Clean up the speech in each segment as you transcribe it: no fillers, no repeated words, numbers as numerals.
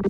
Hey,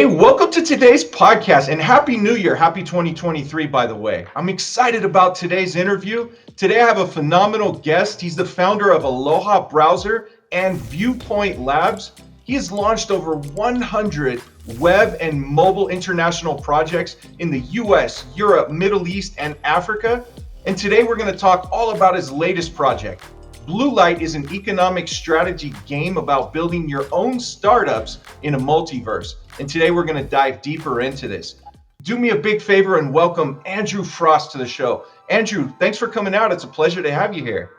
welcome to today's podcast and Happy New Year. Happy 2023, by the way. I'm excited about today's interview. Today I have a phenomenal guest. He's the founder of Aloha Browser and Viewpoint Labs. He has launched over 100 web and mobile international projects in the US, Europe, Middle East, and Africa. And today we're going to talk all about his latest project. BlueLight is an economic strategy game about building your own startups in a multiverse. And today we're going to dive deeper into this. Do me a big favor and welcome Andrew Frost to the show. Andrew, thanks for coming out. It's a pleasure to have you here.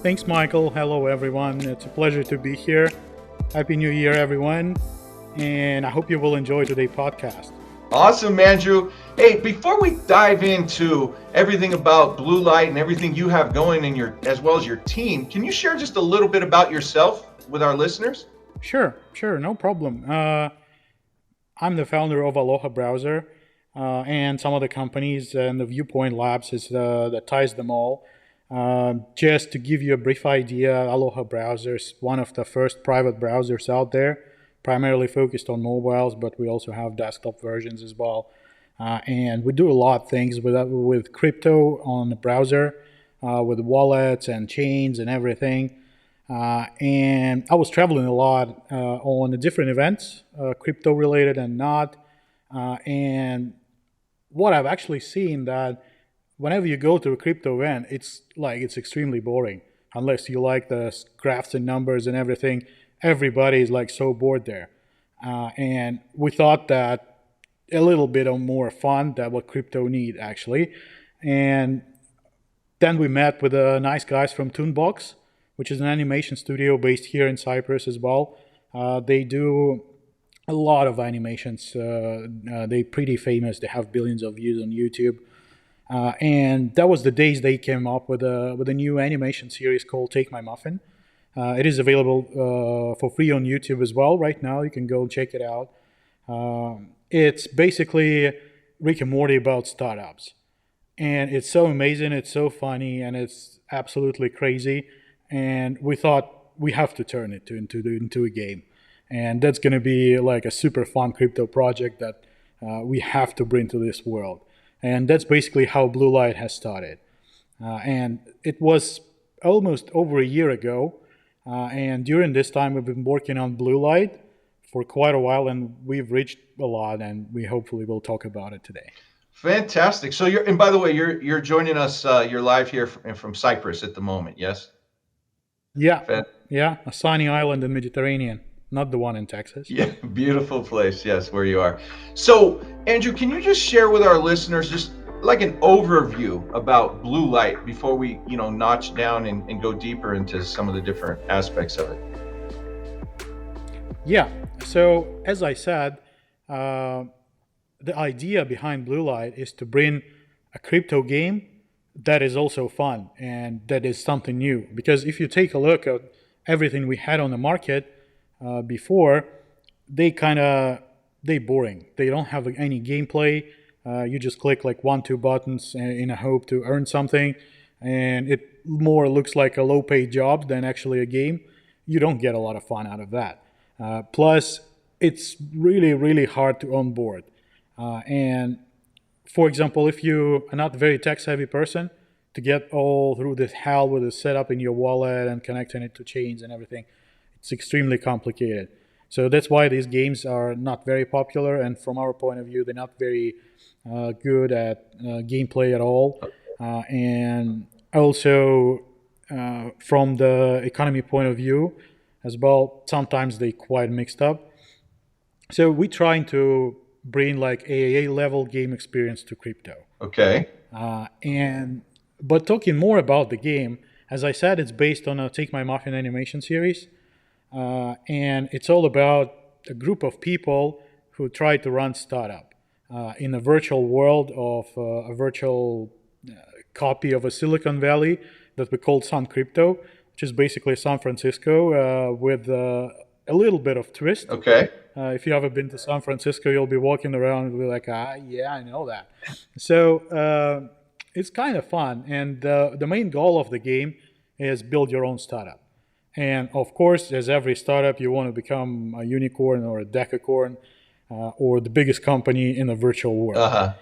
Thanks, Michael. Hello, everyone. It's a pleasure to be here. Happy New Year, everyone. And I hope you will enjoy today's podcast. Awesome, Andrew. Hey, before we dive into everything about BlueLight and everything you have going in your, as well as your team, can you share just a little bit about yourself with our listeners? Sure, no problem. I'm the founder of Aloha Browser and some of the companies, and the Viewpoint Labs is that ties them all. Just to give you a brief idea, Aloha Browser is one of the first private browsers out there, primarily focused on mobiles, but we also have desktop versions as well. And we do a lot of things with crypto on the browser, with wallets and chains and everything. And I was traveling a lot on the different events, crypto related and not. And what I've actually seen that whenever you go to a crypto event, it's extremely boring. Unless you like the graphs and numbers and everything, everybody is like so bored there. And we thought that a little bit of more fun, that what crypto need actually. And then we met with the nice guys from Toonbox, which is an animation studio based here in Cyprus as well. They do a lot of animations. They're pretty famous. They have billions of views on YouTube. And that was the days they came up with a new animation series called Take My Muffin. It is available for free on YouTube as well right now. You can go check it out. It's basically Rick and Morty about startups. And it's so amazing, it's so funny, and it's absolutely crazy. And we thought we have to turn it into a game. And that's going to be like a super fun crypto project that we have to bring to this world. And that's basically how BlueLight has started. And it was almost over a year ago. And during this time, we've been working on BlueLight for quite a while, and we've reached a lot, and we hopefully will talk about it today. Fantastic. So and by the way, you're joining us. You're live here from Cyprus at the moment. Yes. Yeah. Yeah. A sunny island in the Mediterranean, not the one in Texas. Yeah. Beautiful place. Yes, where you are. So, Andrew, can you just share with our listeners just like an overview about BlueLight before we, notch down and go deeper into some of the different aspects of it? Yeah. So, as I said, the idea behind BlueLight is to bring a crypto game that is also fun and that is something new. Because if you take a look at everything we had on the market before, they boring. They don't have any gameplay. You just click like 1-2 buttons in a hope to earn something, and it more looks like a low-paid job than actually a game. You don't get a lot of fun out of that. Plus, it's really, really hard to onboard. And for example, if you are not a very tech-savvy person, to get all through this hell with the setup in your wallet and connecting it to chains and everything, it's extremely complicated. So that's why these games are not very popular, and from our point of view, they're not very good at gameplay at all. And also, from the economy point of view as well, sometimes they're quite mixed up. So we're trying to bring like AAA level game experience to crypto. Okay. But talking more about the game, as I said, it's based on a Take My Muffin animation series. And it's all about a group of people who try to run startup in a virtual world of a virtual copy of a Silicon Valley that we call Sun Crypto, which is basically San Francisco with a a little bit of twist. Okay. If you ever been to San Francisco, you'll be walking around and be like, yeah, I know that. So it's kind of fun. And the main goal of the game is build your own startup. And of course, as every startup, you want to become a unicorn or a decacorn or the biggest company in the virtual world.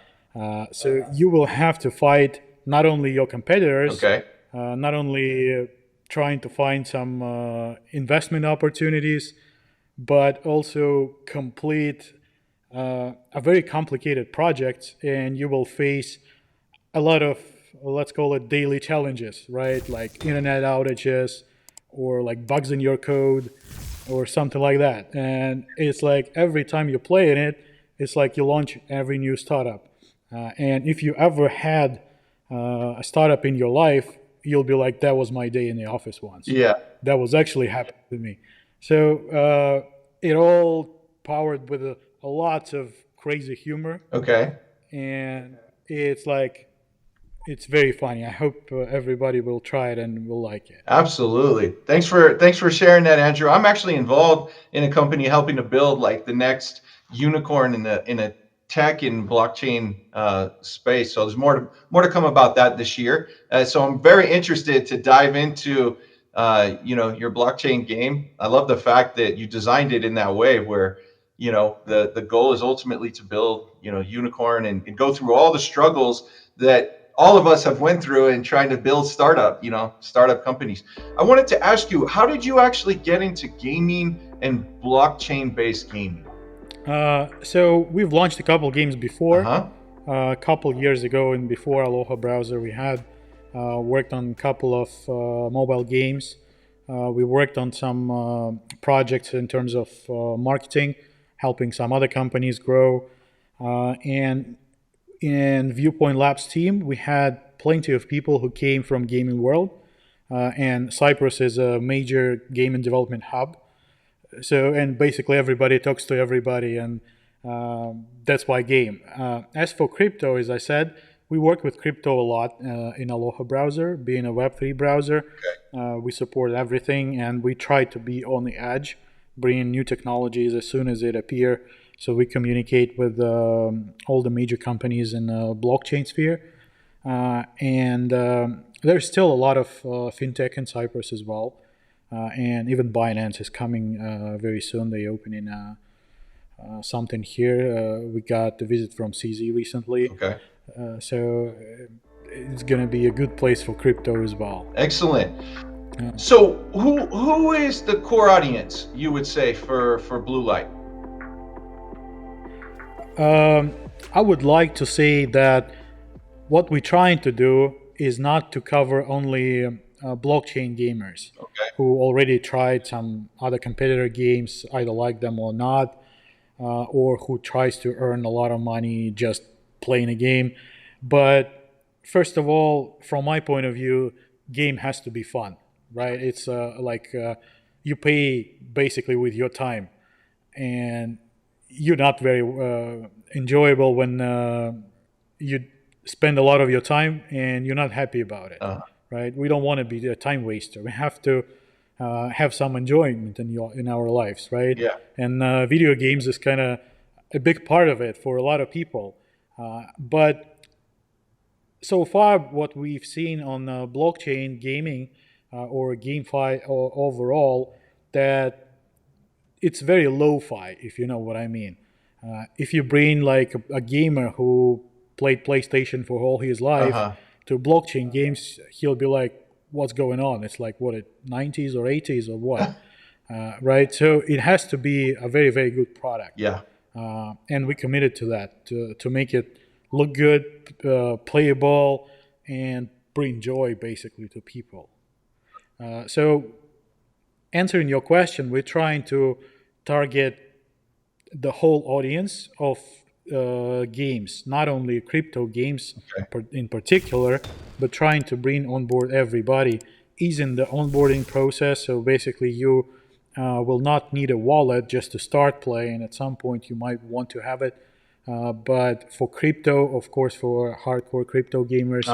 So you will have to fight not only your competitors, Okay. not only trying to find some investment opportunities, but also complete a very complicated project, and you will face a lot of, let's call it, daily challenges, right? Like internet outages or like bugs in your code or something like that. And it's like every time you play in it, it's like you launch every new startup. And if you ever had a startup in your life, you'll be like, that was my day in the office once. Yeah. That was actually happening to me. So it all powered with a lots of crazy humor. Okay. And it's like, it's very funny. I hope everybody will try it and will like it. Absolutely. Thanks for sharing that, Andrew. I'm actually involved in a company helping to build like the next unicorn in a tech and blockchain space. So there's more to come about that this year. So I'm very interested to dive into your blockchain game. I love the fact that you designed it in that way where the goal is ultimately to build unicorn and go through all the struggles that all of us have went through in trying to build startup companies. I wanted to ask you, how did you actually get into gaming and blockchain based gaming? So we've launched a couple games before. Uh-huh. A couple years ago, and before Aloha Browser, we had worked on a couple of mobile games. We worked on some projects in terms of marketing, helping some other companies grow. And in Viewpoint Labs team, we had plenty of people who came from gaming world. And Cyprus is a major game and development hub. So, and basically everybody talks to everybody, and that's why game. As for crypto, as I said, we work with crypto a lot in Aloha Browser, being a Web3 browser. Okay. We support everything, and we try to be on the edge, bringing new technologies as soon as it appear. So we communicate with all the major companies in the blockchain sphere. And there's still a lot of fintech in Cyprus as well. And even Binance is coming very soon. They're opening something here. We got a visit from CZ recently. Okay. So it's going to be a good place for crypto as well. Excellent. So who is the core audience, you would say, for BlueLight? I would like to say that what we're trying to do is not to cover only blockchain gamers who already tried some other competitor games, either like them or not, or who tries to earn a lot of money just playing a game. But first of all, from my point of view, game has to be fun, right? It's like you pay basically with your time, and you're not very enjoyable when you spend a lot of your time and you're not happy about it. Right? We don't want to be a time waster. We have to have some enjoyment in our lives, right? Yeah. And video games is kind of a big part of it for a lot of people. But so far, what we've seen on blockchain gaming or GameFi or overall, that it's very lo-fi, if you know what I mean. If you bring like a gamer who played PlayStation for all his life to blockchain games, he'll be like, what's going on? It's like, what, 90s or 80s or what? Right? So it has to be a very, very good product. Yeah. And we committed to that, to make it look good, playable, and bring joy basically to people. So answering your question, we're trying to target the whole audience of games, not only crypto games in particular, but trying to bring on board everybody, easing the onboarding process. So basically you will not need a wallet just to start playing. At some point you might want to have it. But for crypto, of course, for hardcore crypto gamers,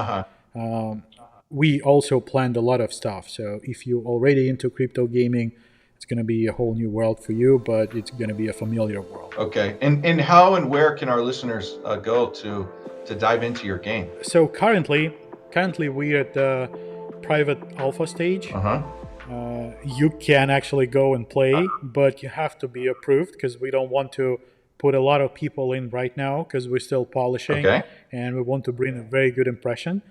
we also planned a lot of stuff. So if you're already into crypto gaming, It's going to be a whole new world for you, but it's going to be a familiar world. Okay. And how and where can our listeners go to dive into your game? So currently we're at the private alpha stage. You can actually go and play, but you have to be approved because we don't want to put a lot of people in right now because we're still polishing, and we want to bring a very good impression.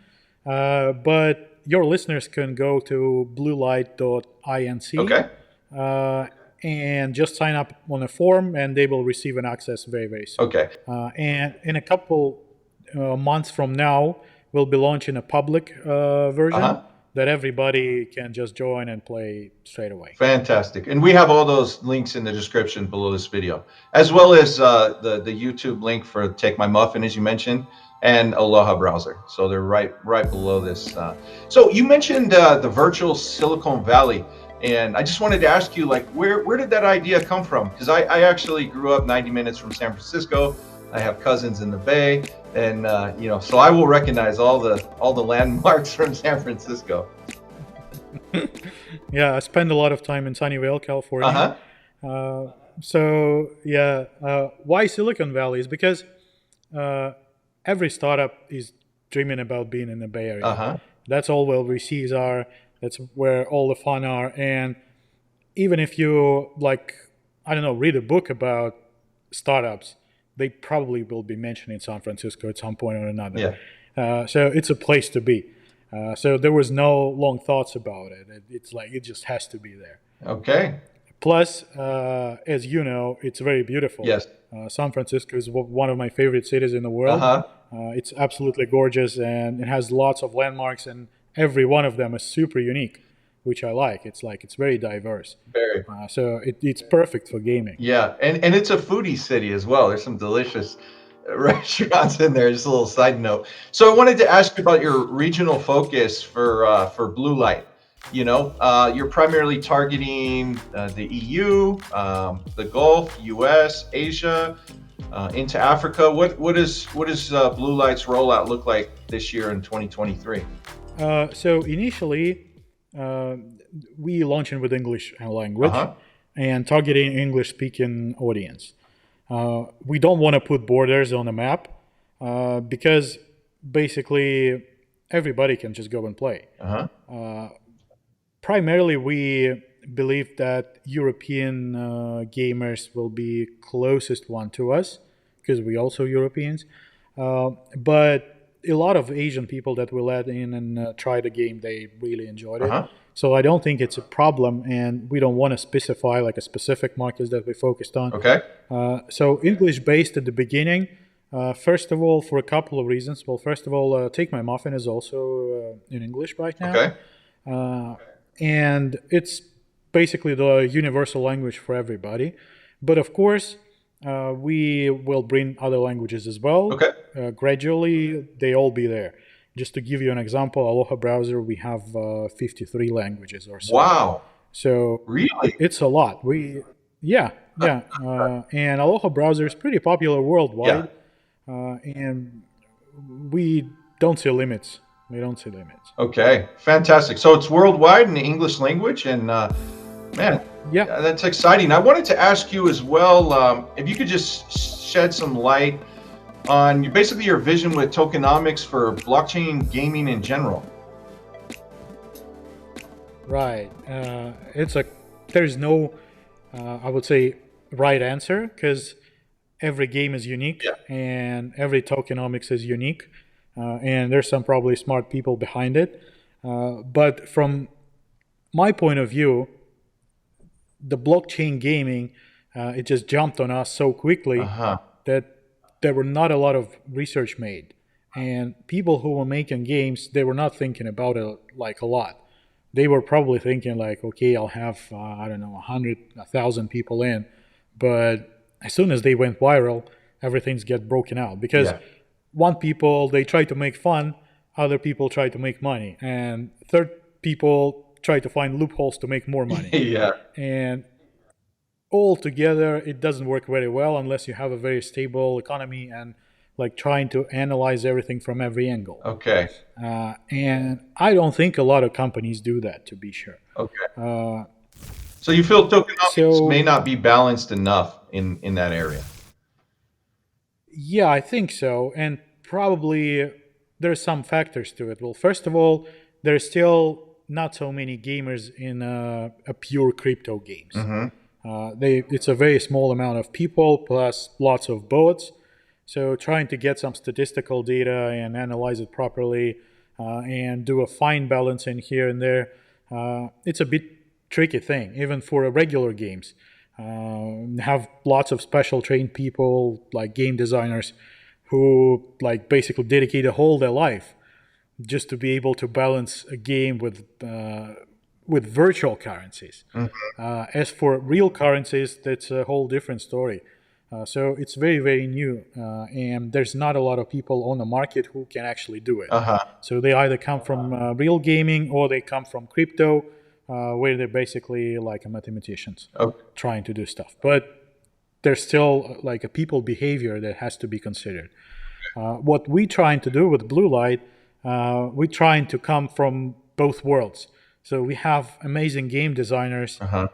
But your listeners can go to bluelight.inc and just sign up on a form, and they will receive an access very, very soon. And in a couple months from now, we'll be launching a public version that everybody can just join and play straight away. Fantastic. And we have all those links in the description below this video, as well as the YouTube link for Take My Muffin, as you mentioned, and Aloha Browser. So they're right below this. So you mentioned the virtual Silicon Valley, and I just wanted to ask you, like, where did that idea come from? Because I actually grew up 90 minutes from San Francisco. I have cousins in the Bay, and so I will recognize all the landmarks from San Francisco. Yeah, I spend a lot of time in Sunnyvale, California. Why Silicon Valley is because every startup is dreaming about being in the Bay Area. That's all where VCs are. That's where all the fun are. And even if you read a book about startups, they probably will be mentioned in San Francisco at some point or another. So it's a place to be. So there was no long thoughts about it. It's like it just has to be there. Plus, as you know, it's very beautiful. San Francisco is one of my favorite cities in the world. It's absolutely gorgeous, and it has lots of landmarks, and every one of them is super unique, which I like. It's very diverse. So it's perfect for gaming. And it's a foodie city as well. There's some delicious restaurants in there. Just a little side note. So I wanted to ask you about your regional focus for BlueLight. You're primarily targeting the EU, the Gulf, US, Asia, into Africa. What does BlueLight's rollout look like this year in 2023? So initially, we launching with English language and targeting English-speaking audience. We don't want to put borders on the map because basically everybody can just go and play. Primarily, we believe that European gamers will be closest one to us because we also Europeans. But a lot of Asian people that we let in and try the game, they really enjoyed it. So I don't think it's a problem, and we don't want to specify like a specific markets that we focused on. So English-based at the beginning, first of all, for a couple of reasons. Well, first of all, Take My Muffin is also in English right now. And it's basically the universal language for everybody. But of course, we will bring other languages as well. Gradually, they all be there. Just to give you an example, Aloha Browser, we have 53 languages or so. Wow. So really, it's a lot. And Aloha Browser is pretty popular worldwide. And we don't see limits. Okay, fantastic. So it's worldwide in the English language, and man, that's exciting. I wanted to ask you as well, if you could just shed some light on basically your vision with tokenomics for blockchain gaming in general. Right. There's no, I would say, right answer because every game is unique and every tokenomics is unique. And there's some probably smart people behind it. But from my point of view, the blockchain gaming, it just jumped on us so quickly that there were not a lot of research made. And people who were making games, they were not thinking about it like a lot. They were probably thinking like, okay, I'll have, 100, 1,000 people in. But as soon as they went viral, everything's get broken out. Because one people, they try to make fun, other people try to make money. And third people try to find loopholes to make more money. And all together, it doesn't work very well unless you have a very stable economy and like trying to analyze everything from every angle. And I don't think a lot of companies do that, to be sure. So you feel tokenomics may So not be balanced enough in that area. yeah, I think so, and probably there's some factors to it. Well, first of all, there's still not so many gamers in a pure crypto games. Mm-hmm. It's a very small amount of people plus lots of bots. So trying to get some statistical data and analyze it properly and do a fine balance in here and there, it's a bit tricky thing, even for regular games. Have lots of special trained people like game designers who like basically dedicate a whole their life just to be able to balance a game with virtual currencies. As for real currencies, that's a whole different story. So it's very, very new, and there's not a lot of people on the market who can actually do it. Uh-huh. So they either come from real gaming or they come from crypto, where they're basically like mathematicians Okay. trying to do stuff. But there's still like a people behavior that has to be considered. What we're trying to do with BlueLight, we're trying to come from both worlds. So we have amazing game designers Uh-huh.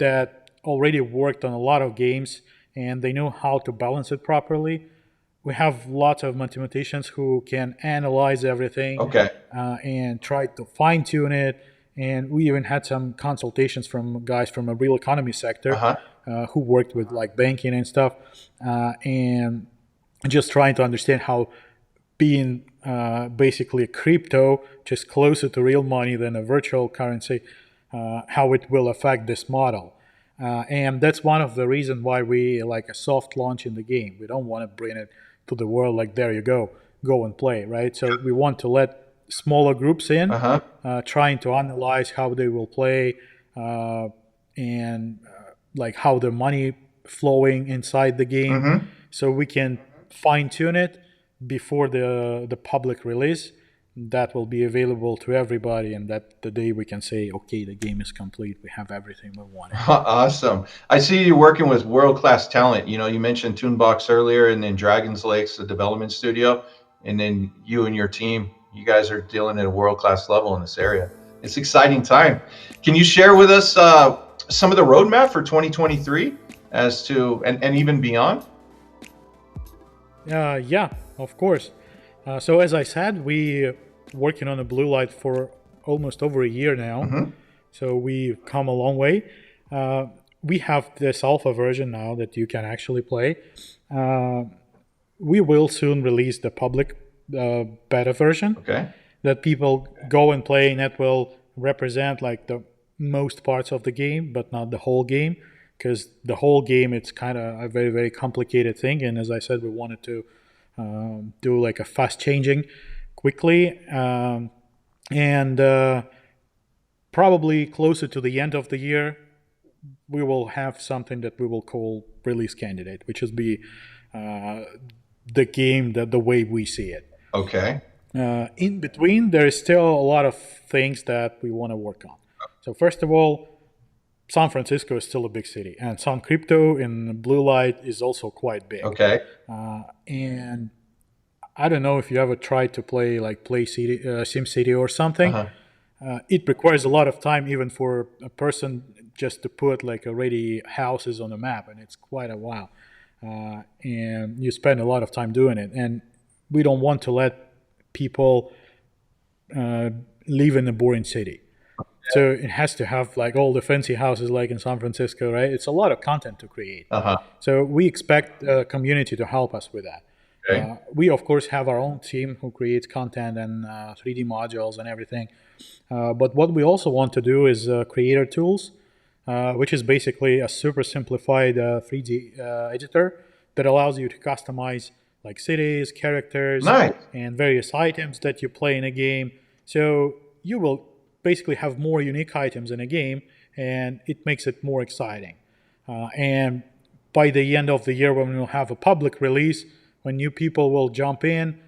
that already worked on a lot of games and they know how to balance it properly. We have lots of mathematicians who can analyze everything Okay. and try to fine tune it. And we even had some consultations from guys from a real economy sector Uh-huh. who worked with like banking and stuff, and just trying to understand how being basically a crypto, just closer to real money than a virtual currency, how it will affect this model. And that's one of the reasons why we like a soft launch in the game. We don't want to bring it to the world like, there you go and play, right? So we want to let smaller groups in, Uh-huh. trying to analyze how they will play and like how the money flowing inside the game, Mm-hmm. so we can fine tune it before the public release. That will be available to everybody, and that the day we can say, okay, the game is complete. We have everything we wanted. Awesome. I see you working with world-class talent. You know, you mentioned Toonbox earlier, and then Dragon's Lake's the development studio, and then you and your team, you guys are dealing at a world-class level in this area. It's exciting time. Can you share with us some of the roadmap for 2023 as to, and even beyond? Yeah, of course. So as I said, we working on the BlueLight for almost over a year now. Mm-hmm. So we've come a long way. We have this alpha version now that you can actually play. We will soon release the public beta version Okay. that people go and play, and that will represent like the most parts of the game, but not the whole game, because the whole game, it's kind of a very, very complicated thing. And as I said, we wanted to do like a fast changing quickly, and probably closer to the end of the year, we will have something that we will call release candidate, which is be the game that the way we see it. Okay. In between, there is still a lot of things that we want to work on. So first of all, San Francisco is still a big city, and some crypto in BlueLight is also quite big. Okay. And I don't know if you ever tried to play like SimCity or something. Uh-huh. It requires a lot of time even for a person just to put like already houses on the map, and it's quite a while. And you spend a lot of time doing it, and we don't want to let people live in a boring city. So it has to have like all the fancy houses like in San Francisco, right? It's a lot of content to create. Uh-huh. So we expect the community to help us with that. Okay. We, of course, have our own team who creates content and 3D modules and everything. But what we also want to do is creator tools, which is basically a super simplified 3D editor that allows you to customize like cities, characters, Nice. and various items that you play in a game. So you will basically have more unique items in a game, and it makes it more exciting. And by the end of the year, when we'll have a public release, when new people will jump in,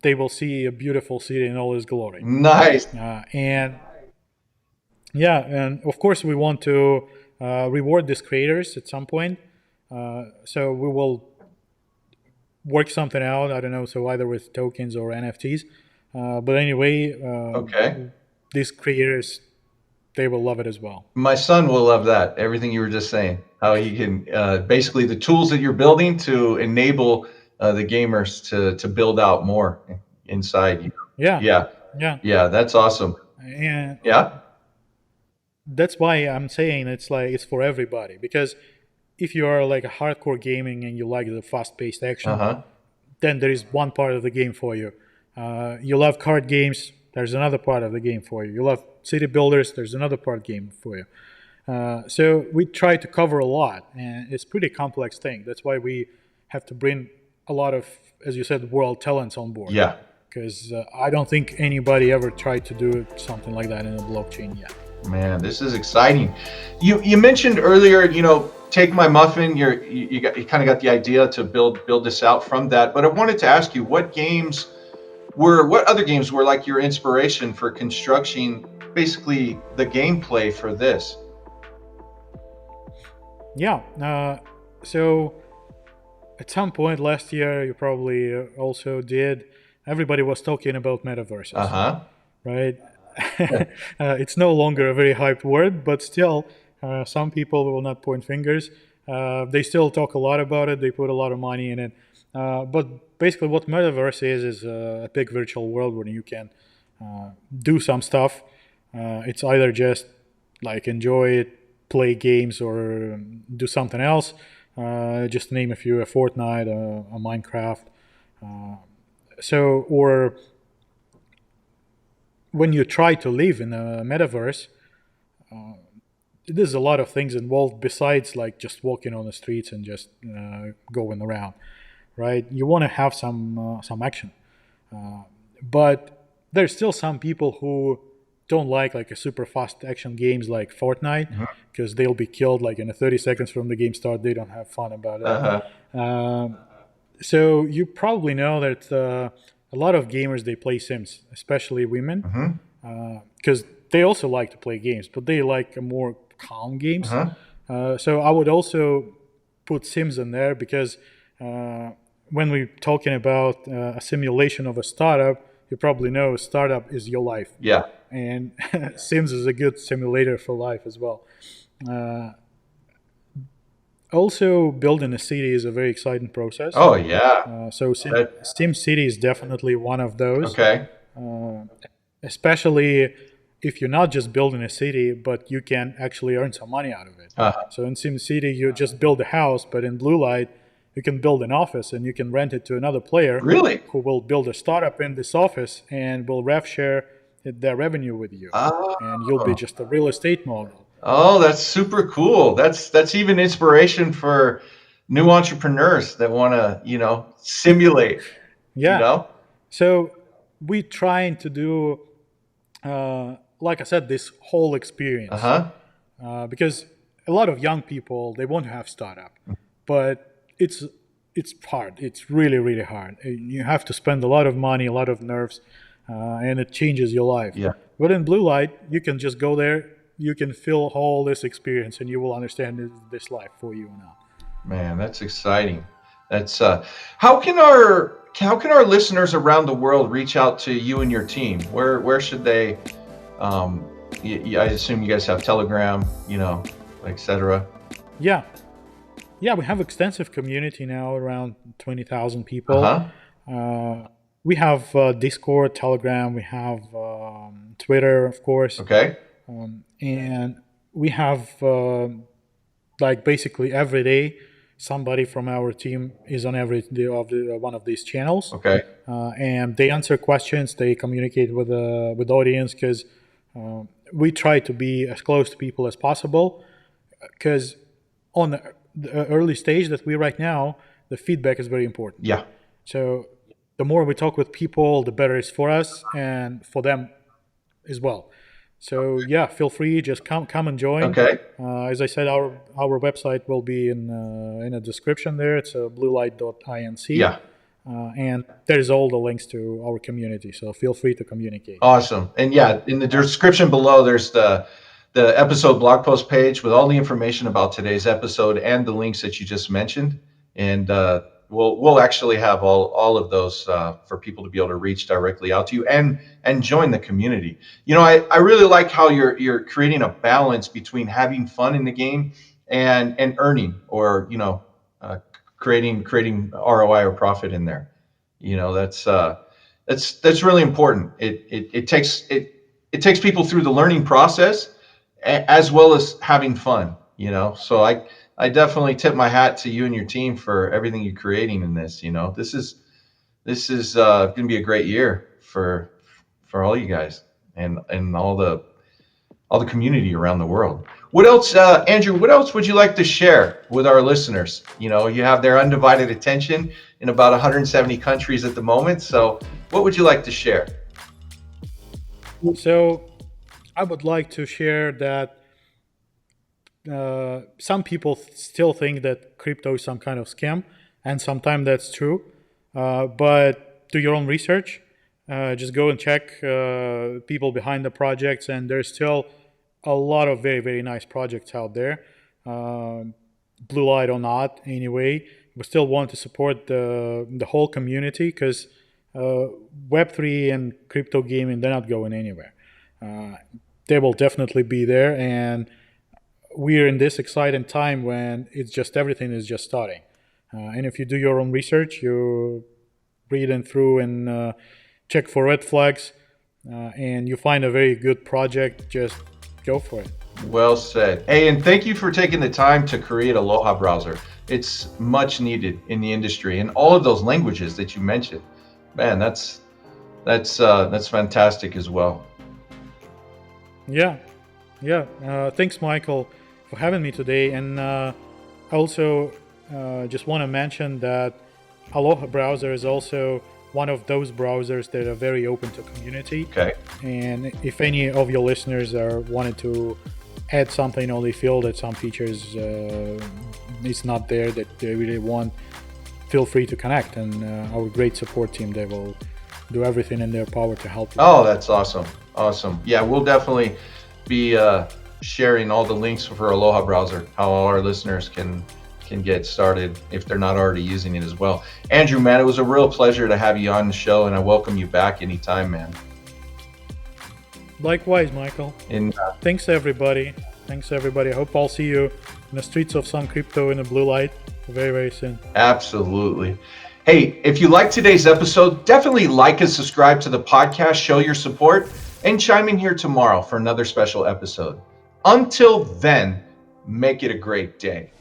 they will see a beautiful city in all its glory. Nice. And yeah, and of course we want to reward these creators at some point. So we will work something out. I don't know, so either with tokens or NFTs. But anyway, Okay. these creators they will love it as well. My son will love that. Everything you were just saying, how he can basically the tools that you're building to enable the gamers to build out more inside you. Yeah, Yeah, yeah, yeah, that's awesome. and Yeah. that's why I'm saying it's like it's for everybody. Because if you are like a hardcore gaming and you like the fast-paced action, Uh-huh. then there is one part of the game for you. You love card games, there's another part of the game for you. You love city builders, there's another part game for you. So we try to cover a lot, and it's a pretty complex thing. That's why we have to bring a lot of, as you said, world talents on board. Yeah. Because I don't think anybody ever tried to do something like that in a blockchain yet. Man, this is exciting. You mentioned earlier, Take My Muffin. You kind of got the idea to build this out from that. But I wanted to ask you, what other games were like your inspiration for constructing basically the gameplay for this? Yeah. So at some point last year, you probably also did. Everybody was talking about metaverses, Uh-huh. right? It's no longer a very hyped word, but still, some people will not point fingers. They still talk a lot about it. They put a lot of money in it. But basically, what metaverse is a big virtual world where you can do some stuff. It's either just like enjoy it, play games, or do something else. Just to name a few: a Fortnite, a Minecraft. Or when you try to live in a metaverse, there's a lot of things involved besides like just walking on the streets and just going around, right? You want to have some action, but there's still some people who don't like a super fast action games like Fortnite, because they'll be killed like in 30 seconds from the game start. They don't have fun about it. Uh-huh. So you probably know that a lot of gamers, they play Sims, especially women, because they also like to play games, but they like more calm games. So I would also put Sims in there because when we're talking about a simulation of a startup, you probably know a startup is your life. Yeah. And Sims is a good simulator for life as well. Also, building a city is a very exciting process. Oh, yeah. So Sim City is definitely one of those. Okay. Especially if you're not just building a city, but you can actually earn some money out of it. So in Sim City, you just build a house, but in BlueLight, you can build an office and you can rent it to another player. Really? Who will build a startup in this office and will rev share their revenue with you. And you'll be just a real estate mogul. Oh, that's super cool. That's even inspiration for new entrepreneurs that want to, simulate. Yeah. So we trying to do, like I said, this whole experience. Because a lot of young people, they want to have startup, but it's hard. It's really, really hard. You have to spend a lot of money, a lot of nerves, and it changes your life. Yeah. But in BlueLight, you can just go there, you can feel all this experience, and you will understand this life for you now. Man, that's exciting. That's how can our listeners around the world reach out to you and your team? Where should they? I assume you guys have Telegram, etc. Yeah, we have extensive community now, around 20,000 people. We have Discord, Telegram, we have Twitter, of course. Okay. And we have basically every day somebody from our team is on every one of these channels. Okay. And they answer questions, they communicate with the audience, because we try to be as close to people as possible, because on the early stage that we're right now, the feedback is very important. Yeah. So the more we talk with people, the better it's for us and for them as well. So yeah, feel free, just come and join. Okay. As I said, our website will be in the description there. It's bluelight.inc. Yeah. And there's all the links to our community, so feel free to communicate. Awesome. And yeah, in the description below, there's the episode blog post page with all the information about today's episode and the links that you just mentioned. And we'll actually have all of those for people to be able to reach directly out to you and join the community. I really like how you're creating a balance between having fun in the game and earning, or creating ROI or profit in there. That's really important. It takes people through the learning process, as well as having fun. So I definitely tip my hat to you and your team for everything you're creating in this. This is going to be a great year for all you guys and all the community around the world. What else, Andrew? What else would you like to share with our listeners? You have their undivided attention in about 170 countries at the moment. So, what would you like to share? So, I would like to share that some people still think that crypto is some kind of scam, and sometimes that's true. But do your own research. Just go and check people behind the projects, and there's still a lot of very, very nice projects out there. BlueLight or not, anyway, we still want to support the whole community, because Web3 and crypto gaming, they're not going anywhere. They will definitely be there, and we're in this exciting time when everything is just starting. And if you do your own research, you read and through and check for red flags, and you find a very good project, just go for it. Well said. Hey, and thank you for taking the time to create Aloha Browser. It's much needed in the industry, and all of those languages that you mentioned. Man, that's fantastic as well. Yeah. Thanks, Michael, for having me today. And I also just want to mention that Aloha Browser is also one of those browsers that are very open to community. Okay. And if any of your listeners wanted to add something, or they feel that some features is not there that they really want, feel free to connect. And our great support team, they will do everything in their power to help you. Oh, that's awesome. Awesome. Yeah, we'll definitely be sharing all the links for Aloha Browser, how all our listeners can get started if they're not already using it as well. Andrew, man, it was a real pleasure to have you on the show, and I welcome you back anytime, man. Likewise, Michael. And thanks everybody. I hope I'll see you in the streets of some crypto in the BlueLight very, very soon. Absolutely. Hey, if you like today's episode, definitely like and subscribe to the podcast, show your support, and chime in here tomorrow for another special episode. Until then, make it a great day.